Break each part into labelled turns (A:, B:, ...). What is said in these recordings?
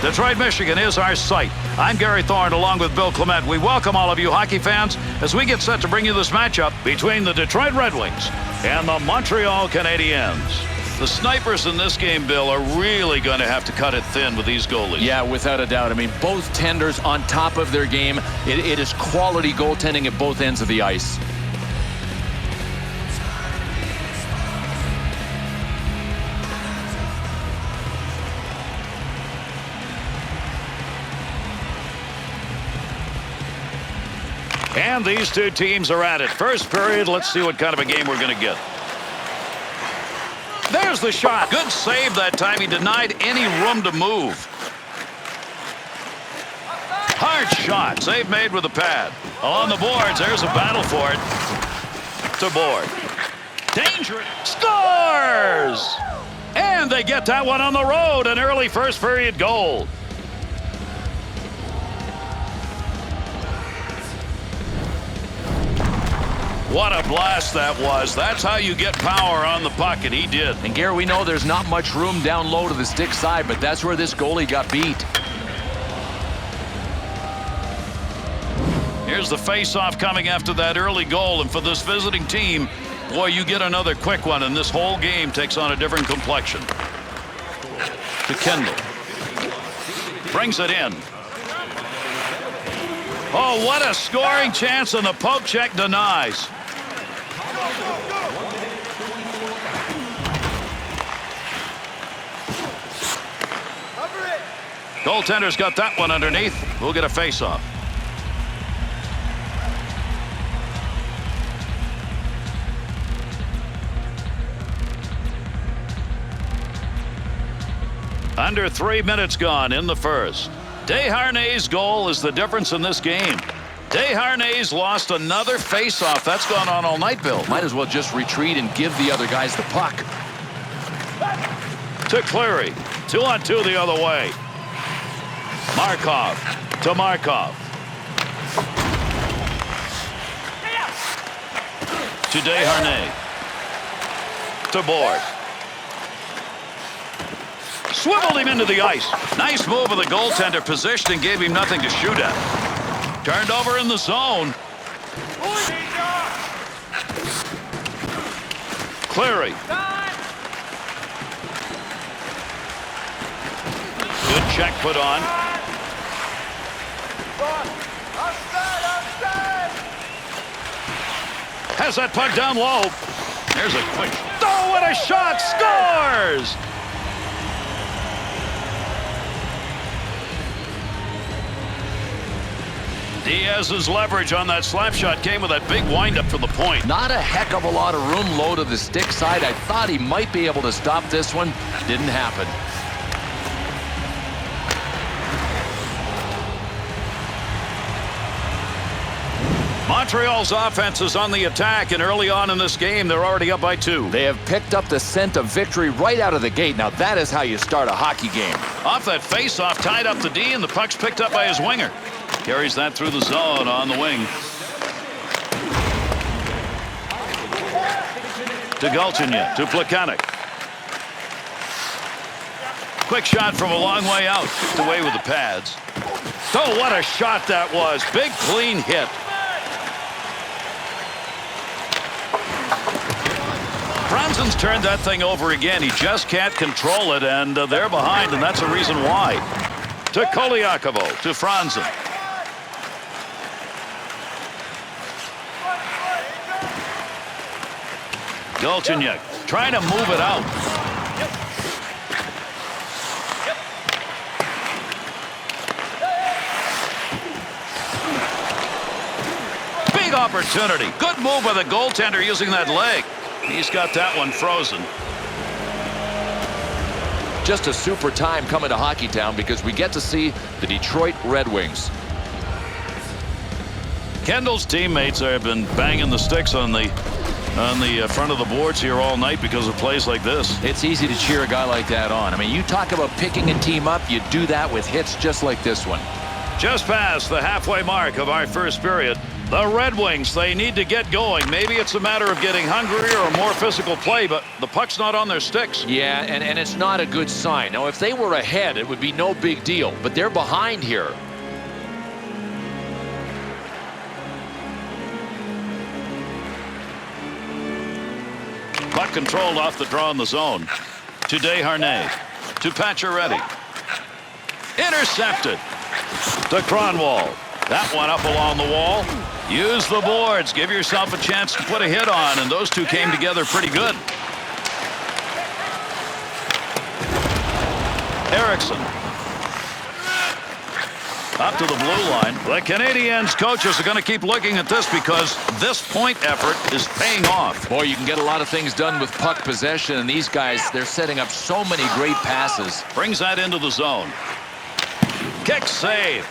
A: Detroit, Michigan is our site. I'm Gary Thorne along with Bill Clement. We welcome all of you hockey fans as we get set to bring you this matchup between the Detroit Red Wings and the Montreal Canadiens. The snipers in this game, Bill, are really going to have to cut it thin with these goalies.
B: Yeah, without a doubt. I mean, both tenders on top of their game. It is quality goaltending at both ends of the ice.
A: And these two teams are at it. First period, let's see what kind of a game we're going to get. There's the shot. Good save that time. He denied any room to move. Hard shot. Save made with the pad. On the boards. There's a battle for it. To board. Dangerous. Scores! And they get that one on the road. An early first period goal. What a blast that was. That's how you get power on the puck, and he did.
B: And Gary, we know there's not much room down low to the stick side, but that's where this goalie got beat.
A: Here's the face-off coming after that early goal, and for this visiting team, boy, you get another quick one, and this whole game takes on a different complexion. To Kendall. Brings it in. Oh, what a scoring chance, and the poke check denies. Goaltender's got that one underneath. We'll get a face-off. Under 3 minutes gone in the first. Desharnais' goal is the difference in this game. Desharnais lost another face-off. That's gone on all night, Bill.
B: Might as well just retreat and give the other guys the puck.
A: To Cleary. 2-on-2 the other way. Markov to Markov. To Desharnais. To Board. Swiveled him into the ice. Nice move of the goaltender, positioned and gave him nothing to shoot at. Turned over in the zone. Cleary. Good check put on. Has that puck down low. There's a quick. Oh, what a shot! Scores! Diaz's leverage on that slap shot came with that big windup from the point.
B: Not a heck of a lot of room low to the stick side. I thought he might be able to stop this one. Didn't happen.
A: Montreal's offense is on the attack, and early on in this game, they're already up by 2.
B: They have picked up the scent of victory right out of the gate. Now that is how you start a hockey game.
A: Off that face-off, tied up the D, and the puck's picked up by his winger. Carries that through the zone on the wing. To Galchenyuk, to Plekanec. Quick shot from a long way out. Kicked away with the pads. Oh, what a shot that was. Big, clean hit. Franzen's turned that thing over again. He just can't control it, and they're behind, and that's the reason why. To Koliakovo, to Franzen. Galchenyuk trying to move it out. Big opportunity. Good move by the goaltender using that leg. He's got that one frozen.
B: Just a super time coming to Hockeytown because we get to see the Detroit Red Wings.
A: Kendall's teammates have been banging the sticks on the front of the boards here all night because of plays like this.
B: It's easy to cheer a guy like that on. I mean, you talk about picking a team up, you do that with hits just like this one.
A: Just past the halfway mark of our first period. The Red Wings, they need to get going. Maybe it's a matter of getting hungrier or more physical play, but the puck's not on their sticks.
B: Yeah, and it's not a good sign. Now, if they were ahead, it would be no big deal, but they're behind here.
A: Puck controlled off the draw in the zone. To Desharnais. To Pacioretty. Intercepted. To Kronwall. That one up along the wall. Use the boards. Give yourself a chance to put a hit on, and those two came together pretty good. Eriksson. Up to the blue line. The Canadiens coaches are going to keep looking at this because this point effort is paying off.
B: Boy, you can get a lot of things done with puck possession, and these guys, they're setting up so many great passes.
A: Brings that into the zone. Kick save.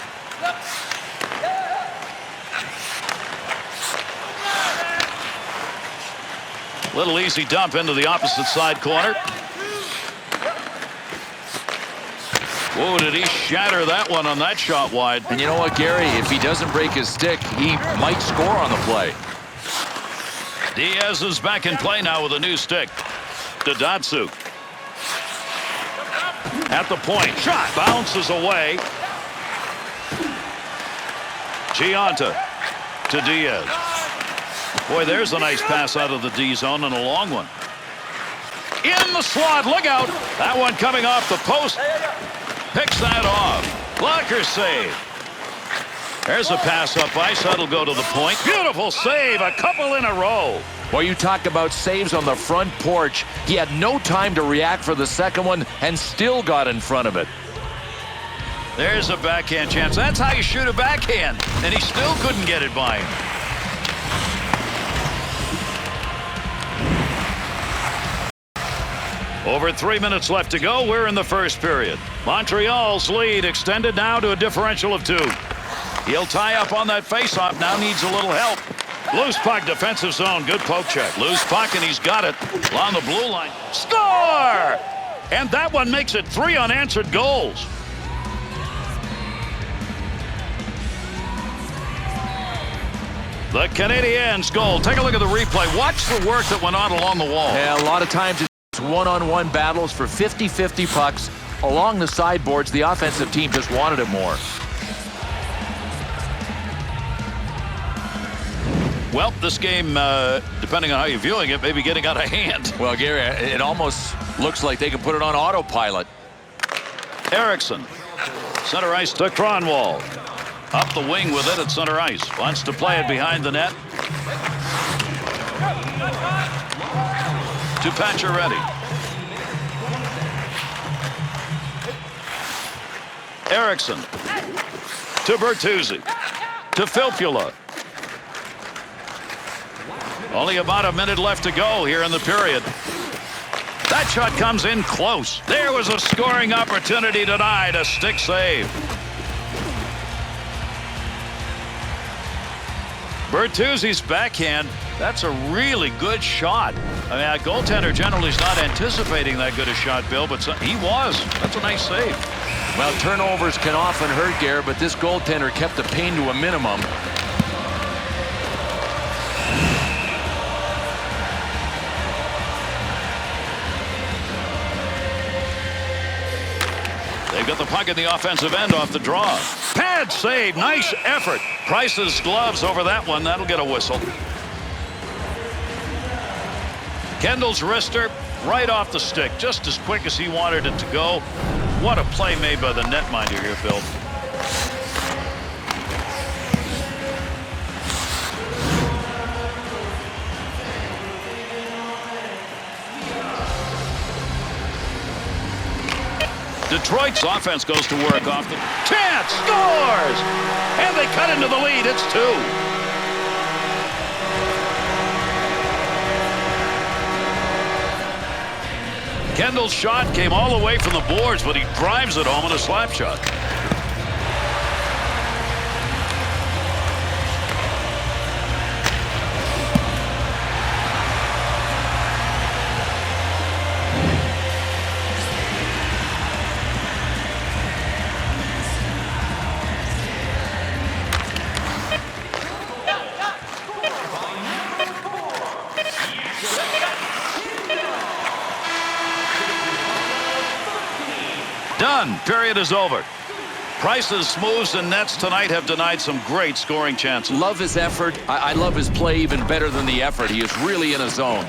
A: Little easy dump into the opposite side corner. Whoa, did he shatter that one on that shot wide.
B: And you know what, Gary? If he doesn't break his stick, he might score on the play.
A: Diaz is back in play now with a new stick. To Datsuk. At the point. Shot. Bounces away. Gianta to Diaz. Boy, there's a nice pass out of the D zone and a long one. In the slot. Look out. That one coming off the post. Picks that off. Blocker save. There's a pass up ice. That'll go to the point. Beautiful save. A couple in a row.
B: Well, you talk about saves on the front porch. He had no time to react for the second one and still got in front of it.
A: There's a backhand chance. That's how you shoot a backhand. And he still couldn't get it by him. Over 3 minutes left to go. We're in the first period. Montreal's lead extended now to a differential of 2. He'll tie up on that faceoff. Now needs a little help. Loose puck, defensive zone. Good poke check. Loose puck, and he's got it along the blue line. Score! And that one makes it 3 unanswered goals. The Canadiens goal. Take a look at the replay. Watch the work that went on along the wall.
B: Yeah, a lot of times it's one-on-one battles for 50-50 pucks along the sideboards. The offensive team just wanted it more.
A: Well, this game, depending on how you're viewing it, may be getting out of hand.
B: Well, Gary, it almost looks like they can put it on autopilot.
A: Eriksson. Center ice to Kronwall. Up the wing with it at center ice. Wants to play it behind the net. To Pacioretty. Eriksson. To Bertuzzi. To Filppula. Only about a minute left to go here in the period. That shot comes in close. There was a scoring opportunity denied. A stick save. Bertuzzi's backhand. That's a really good shot. I mean, a goaltender generally is not anticipating that good a shot, Bill, but he was. That's a nice save.
B: Well, turnovers can often hurt, Gary, but this goaltender kept the pain to a minimum.
A: They've got the puck in the offensive end off the draw. Pad save. Nice effort. Price's gloves over that one. That'll get a whistle. Kendall's wrister right off the stick. Just as quick as he wanted it to go. What a play made by the netminder here, Phil. Detroit's offense goes to work off the chance, scores, and they cut into the lead. It's 2. Kendall's shot came all the way from the boards, but he drives it home in a slap shot. Done. Period is over. Price's moves and nets tonight have denied some great scoring chances.
B: Love his effort. I love his play even better than the effort. He is really in a zone.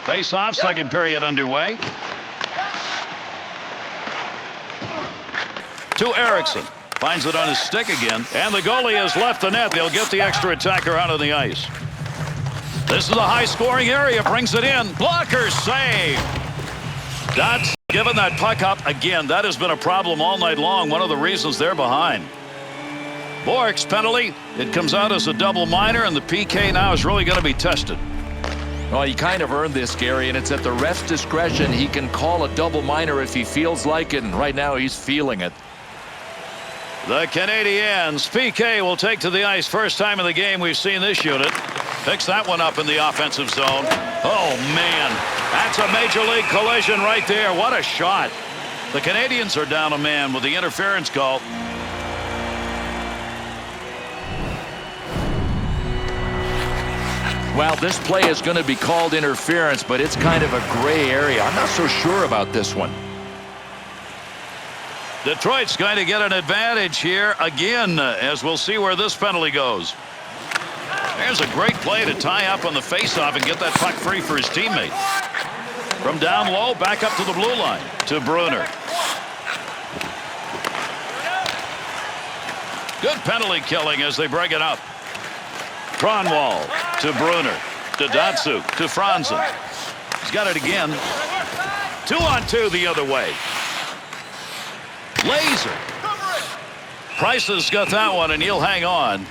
A: Face-off, second period underway. To Erickson. Finds it on his stick again. And the goalie has left the net. They'll get the extra attacker out on the ice. This is a high-scoring area. Brings it in. Blocker save. That's given that puck up again. That has been a problem all night long. One of the reasons they're behind. Bork's penalty. It comes out as a double minor, and the PK now is really going to be tested.
B: Well, he kind of earned this, Gary, and it's at the ref's discretion. He can call a double minor if he feels like it, and right now he's feeling it.
A: The Canadiens, PK will take to the ice. First time in the game we've seen this unit. Picks that one up in the offensive zone. Oh, man. That's a major league collision right there. What a shot. The Canadiens are down a man with the interference call.
B: Well, this play is going to be called interference, but it's kind of a gray area. I'm not so sure about this one.
A: Detroit's going to get an advantage here again, as we'll see where this penalty goes. There's a great play to tie up on the faceoff and get that puck free for his teammate. From down low, back up to the blue line to Brunner. Good penalty killing as they break it up. Kronwall to Brunner, to Datsuk, to Franzen. He's got it again. 2-on-2 the other way. Laser. Price has got that one, and he'll hang on.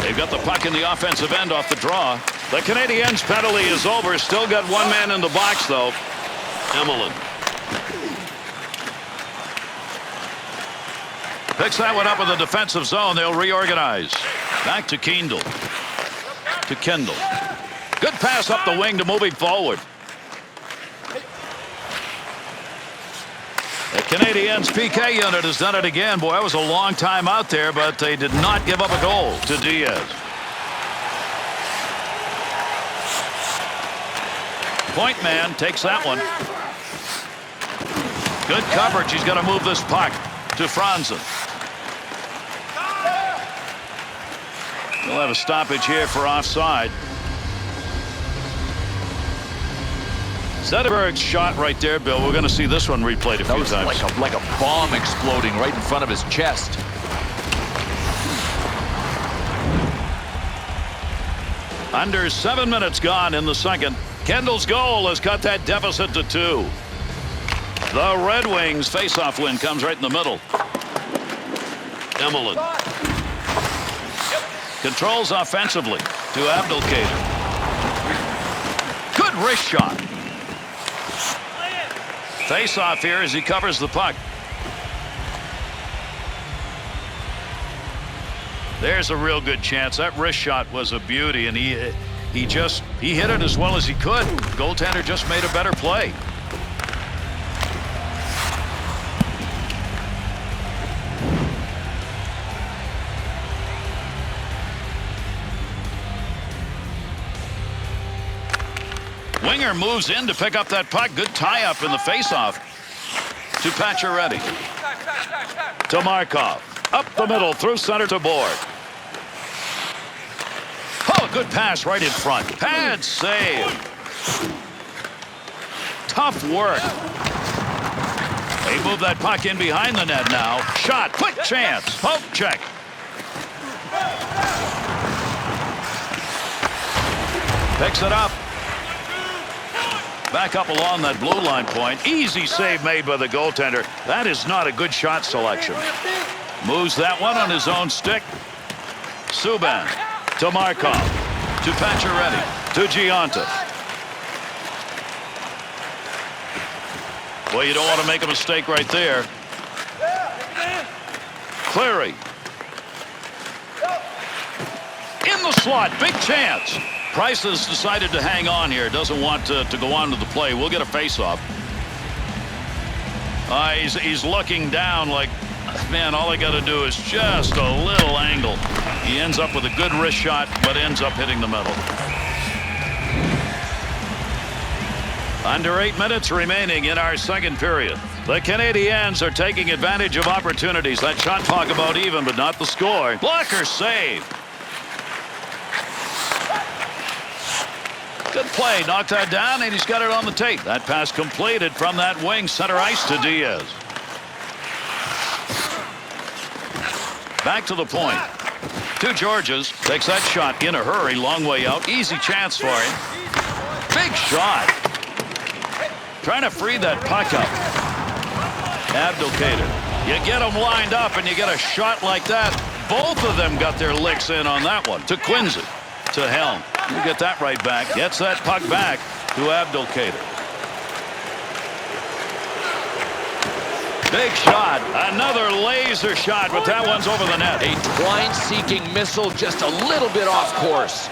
A: They've got the puck in the offensive end off the draw. The Canadiens' penalty is over. Still got one man in the box, though. Emelin. Picks that one up in the defensive zone. They'll reorganize. Back to Kendall. To Kendall. Good pass up the wing to move him forward. The Canadiens' PK unit has done it again. Boy, that was a long time out there, but they did not give up a goal to Diaz. Point man takes that one. Good coverage. He's got to move this puck to Franzen. We'll have a stoppage here for offside. Zetterberg's shot right there, Bill. We're going to see this one replayed a few times.
B: Like a bomb exploding right in front of his chest.
A: Under 7 minutes gone in the second. Kendall's goal has cut that deficit to 2. The Red Wings face-off win comes right in the middle. Emelin. Controls offensively to Abdelkader. Good wrist shot. Face-off here as he covers the puck. There's a real good chance. That wrist shot was a beauty, and he hit it as well as he could. Goaltender just made a better play. Winger moves in to pick up that puck. Good tie-up in the face-off. To Pacioretty. To Markov. Up the middle, through center to Board. Oh, good pass right in front. Pad save. Tough work. They move that puck in behind the net now. Shot, quick chance. Poke check. Picks it up. Back up along that blue line point. Easy save made by the goaltender. That is not a good shot selection. Moves that one on his own stick. Subban to Markov. To Pacioretty. To Giunta. Well, you don't want to make a mistake right there. Cleary. In the slot. Big chance. Price has decided to hang on here. Doesn't want to go on to the play. We'll get a face-off. He's looking down like, man, all I got to do is just a little angle. He ends up with a good wrist shot, but ends up hitting the middle. Under 8 minutes remaining in our second period. The Canadiens are taking advantage of opportunities. That shot clock about even, but not the score. Blocker save. Good play. Knocked that down, and he's got it on the tape. That pass completed from that wing center ice to Diaz. Back to the point. To Georges. Takes that shot in a hurry. Long way out. Easy chance for him. Big shot. Trying to free that puck up. Abdelkader. You get them lined up and you get a shot like that. Both of them got their licks in on that one. To Quincy. To Helm. You get that right back. Gets that puck back to Abdelkader. Big shot. Another laser shot, but that one's over the net.
B: A twine-seeking missile just a little bit off course.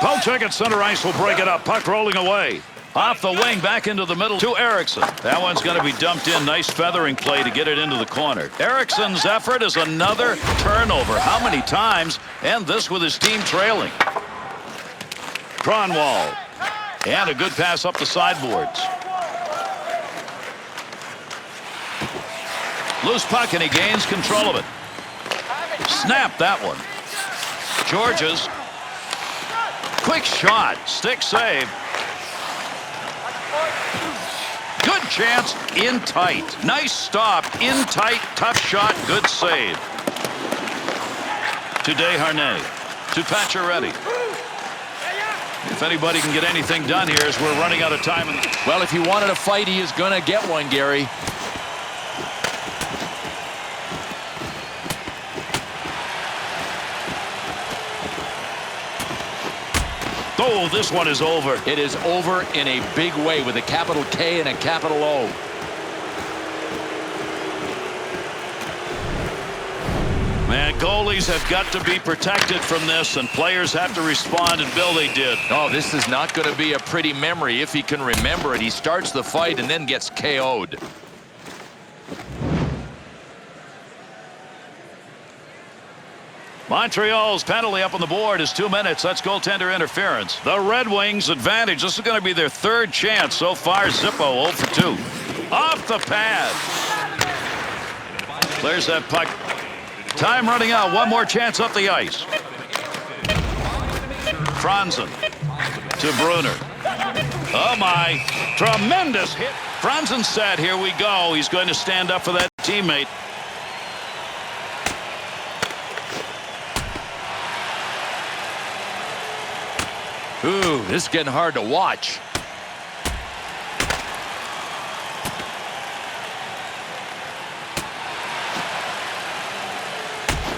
A: Pocheck at center ice will break it up. Puck rolling away. Off the wing, back into the middle to Eriksson. That one's going to be dumped in. Nice feathering play to get it into the corner. Eriksson's effort is another turnover. How many times? And this with his team trailing. Kronwall. And a good pass up the sideboards. Loose puck, and he gains control of it. Snap that one. Georges. Quick shot. Stick save. Good chance, in tight. Nice stop, in tight, tough shot, good save. To Desharnais, to Pacioretty. If anybody can get anything done here as we're running out of time.
B: Well, if he wanted a fight, he is going to get one, Gary.
A: Oh, this one is over.
B: It is over in a big way with a capital K and a capital O.
A: Man, goalies have got to be protected from this, and players have to respond, and Bill, they did.
B: Oh, this is not going to be a pretty memory if he can remember it. He starts the fight and then gets KO'd.
A: Montreal's penalty up on the board is 2 minutes. That's goaltender interference. The Red Wings advantage. This is going to be their third chance so far. Zippo 0 for 2. Off the pad. Clears that puck. Time running out. One more chance up the ice. Franzen to Brunner. Oh my. Tremendous hit. Franzen said, here we go. He's going to stand up for that teammate.
B: Ooh, this is getting hard to watch.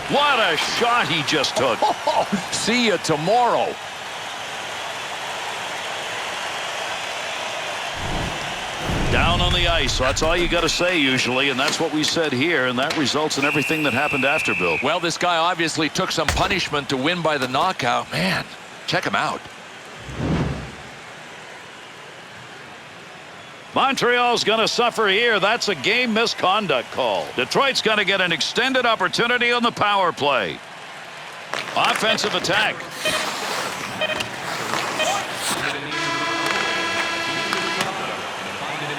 A: What a shot he just took.
B: See you tomorrow.
A: Down on the ice. So that's all you got to say usually, and that's what we said here, and that results in everything that happened after, Bill.
B: Well, this guy obviously took some punishment to win by the knockout. Man, check him out.
A: Montreal's going to suffer here. That's a game misconduct call. Detroit's going to get an extended opportunity on the power play. Offensive attack.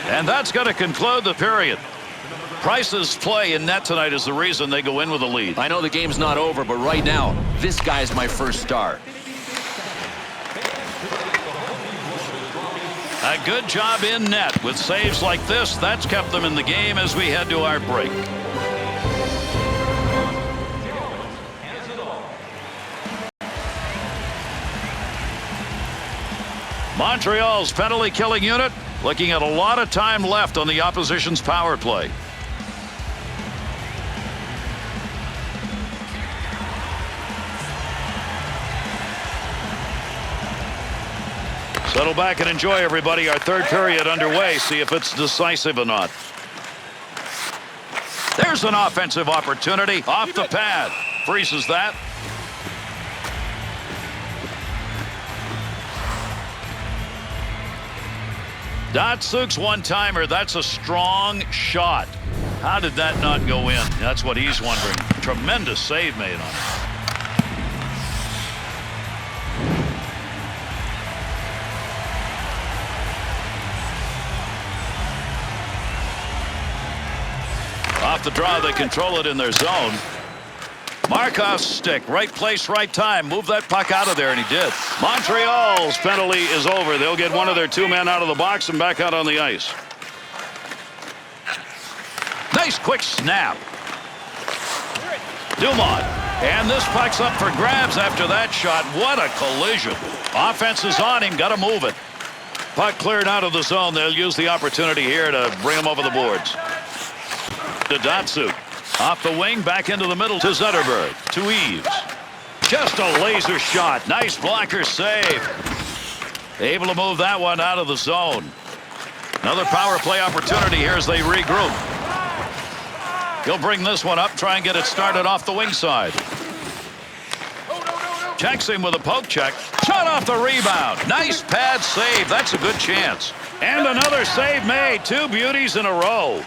A: And that's going to conclude the period. Price's play in net tonight is the reason they go in with a lead.
B: I know the game's not over, but right now, this guy's my first star.
A: A good job in net with saves like this. That's kept them in the game as we head to our break. Montreal's penalty killing unit looking at a lot of time left on the opposition's power play. Settle back and enjoy, everybody. Our third period underway. See if it's decisive or not. There's an offensive opportunity off the pad. Freezes that. Datsuk's one-timer. That's a strong shot. How did that not go in? That's what he's wondering. Tremendous save made on it. Off the draw, they control it in their zone. Markov's stick, right place, right time. Move that puck out of there, and he did. Montreal's penalty is over. They'll get one of their two men out of the box and back out on the ice. Nice quick snap. Dumont. And this puck's up for grabs after that shot. What a collision. Offense is on him. Got to move it. Puck cleared out of the zone. They'll use the opportunity here to bring him over the boards. To Datsuk. Off the wing, back into the middle to Zetterberg. To Eves. Just a laser shot. Nice blocker save. Able to move that one out of the zone. Another power play opportunity here as they regroup. He'll bring this one up, try and get it started off the wing side. Checks him with a poke check. Shot off the rebound. Nice pad save. That's a good chance. And another save made. Two beauties in a row.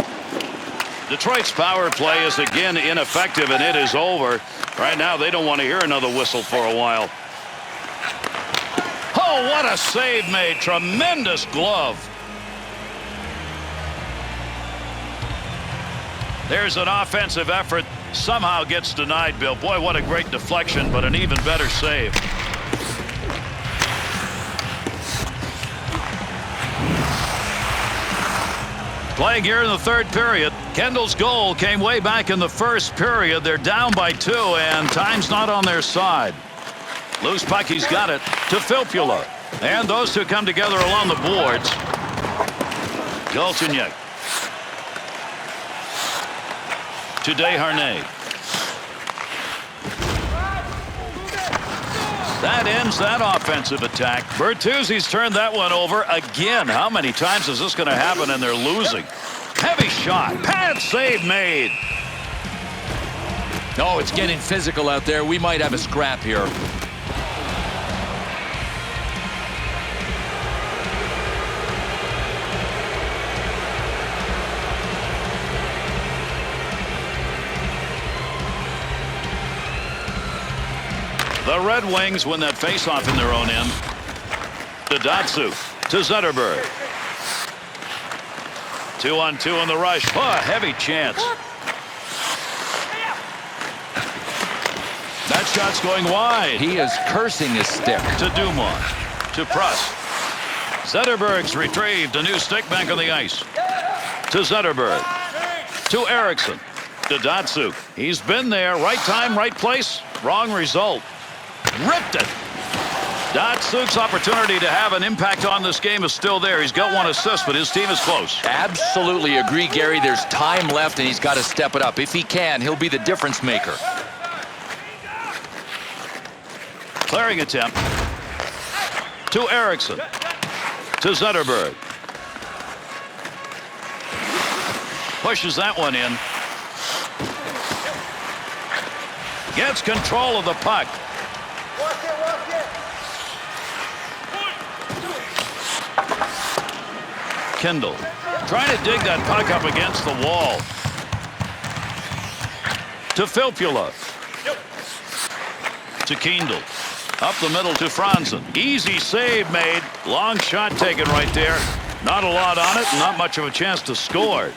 A: Detroit's power play is again ineffective, and it is over. Right now, they don't want to hear another whistle for a while. Oh, what a save made. Tremendous glove. There's an offensive effort. Somehow gets denied, Bill. Boy, what a great deflection, but an even better save. Playing here in the third period. Kendall's goal came way back in the first period. They're down by 2, and time's not on their side. Loose puck, he's got it to Filppula. And those two come together along the boards. Galchenyuk. To Desharnais. That ends that offensive attack. Bertuzzi's turned that one over again. How many times is this going to happen and they're losing? Heavy shot. Pad save made.
B: Oh, it's getting physical out there. We might have a scrap here.
A: The Red Wings win that faceoff in their own end. To Datsuk. To Zetterberg. 2-on-2 on the rush. Oh, a heavy chance. That shot's going wide.
B: He is cursing his stick.
A: To Dumont. To Pruss. Zetterberg's retrieved. A new stick back on the ice. To Zetterberg. To Eriksson. To Datsuk. He's been there. Right time, right place. Wrong result. Ripped it. Datsuk's opportunity to have an impact on this game is still there. He's got one assist, but his team is close.
B: Absolutely agree, Gary. There's time left, and he's got to step it up. If he can, he'll be the difference maker.
A: Clearing attempt. To Eriksson. To Zetterberg. Pushes that one in. Gets control of the puck. Kendall trying to dig that puck up against the wall. To Filppula. To Kendall. Up the middle to Franzen. Easy save made. Long shot taken right there. Not a lot on it, not much of a chance to score.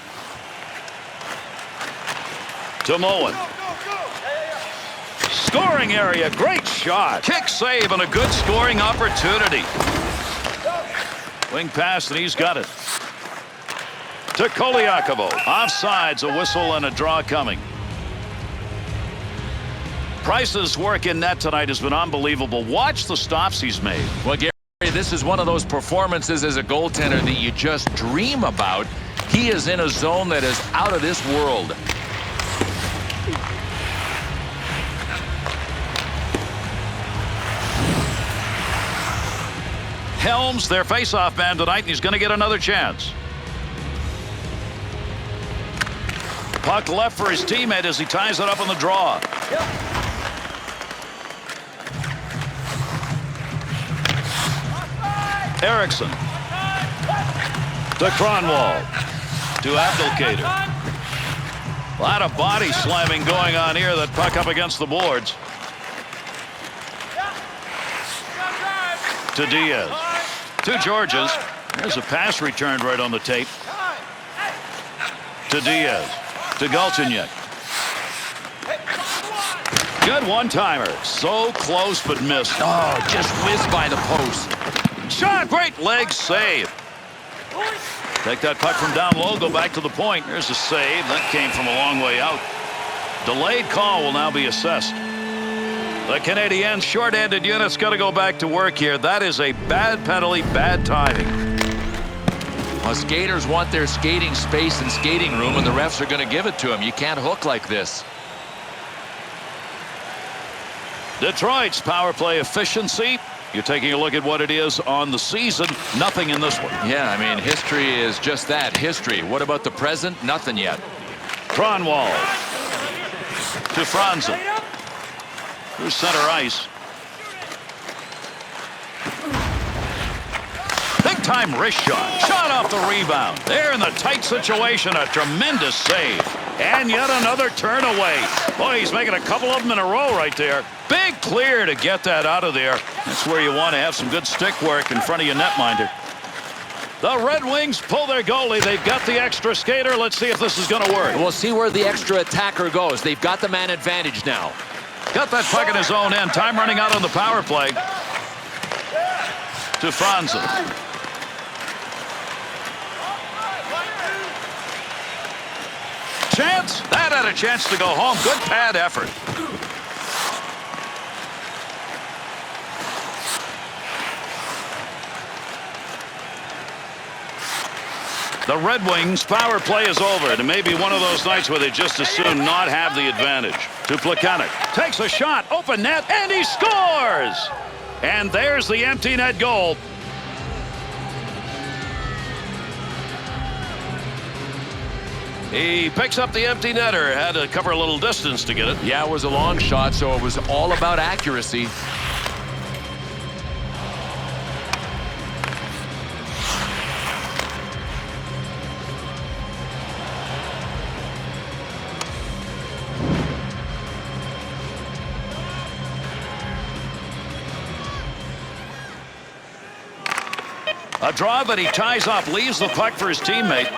A: To Moen. Scoring area, great shot. Kick save and a good scoring opportunity. Wing pass, and he's got it. To Koliakovo. Offsides, a whistle and a draw coming. Price's work in net tonight has been unbelievable. Watch the stops he's made.
B: Well, Gary, this is one of those performances as a goaltender that you just dream about. He is in a zone that is out of this world.
A: Helms, their face-off man tonight, and he's going to get another chance. Puck left for his teammate as he ties it up on the draw. Eriksson. To Kronwall. To Abdelkader. A lot of body slamming going on here. That puck up against the boards. To Diaz. To Georges. There's a pass returned right on the tape. To Diaz. To Galchenyuk. Good one-timer. So close but missed.
B: Oh, just whizzed by the post.
A: Shot. Great leg save. Take that puck from down low. Go back to the point. There's a save. That came from a long way out. Delayed call will now be assessed. The Canadiens short-handed unit's got to go back to work here. That is a bad penalty, bad timing.
B: Well, skaters want their skating space and skating room, and the refs are going to give it to them. You can't hook like this.
A: Detroit's power play efficiency. You're taking a look at what it is on the season. Nothing in this one.
B: Yeah, I mean, history is just that, history. What about the present? Nothing yet.
A: Kronwall. To Franzen. Through center ice. Big-time wrist shot. Shot off the rebound. There in the tight situation. A tremendous save. And yet another turn away. Boy, he's making a couple of them in a row right there. Big clear to get that out of there. That's where you want to have some good stick work in front of your netminder. The Red Wings pull their goalie. They've got the extra skater. Let's see if this is going to work.
B: We'll see where the extra attacker goes. They've got the man advantage now.
A: Got that puck in his own end. Time running out on the power play. To Franzen. Chance. That had a chance to go home. Good pad effort. The Red Wings power play is over. It may be one of those nights where they just as soon not have the advantage. To Plekanec. Takes a shot. Open net. And he scores. And there's the empty net goal. He picks up the empty netter. Had to cover a little distance to get it.
B: Yeah, it was a long shot, so it was all about accuracy.
A: A draw that he ties up, leaves the puck for his teammate.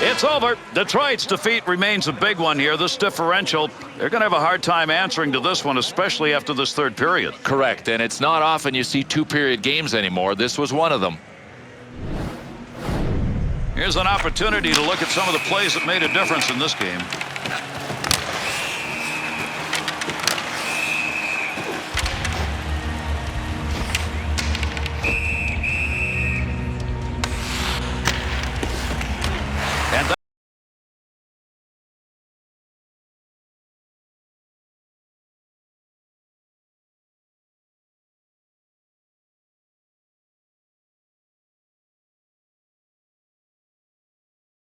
A: It's over. Detroit's defeat remains a big one here. This differential, they're going to have a hard time answering to this one, especially after this third period.
B: Correct, and it's not often you see two-period games anymore. This was one of them.
A: Here's an opportunity to look at some of the plays that made a difference in this game.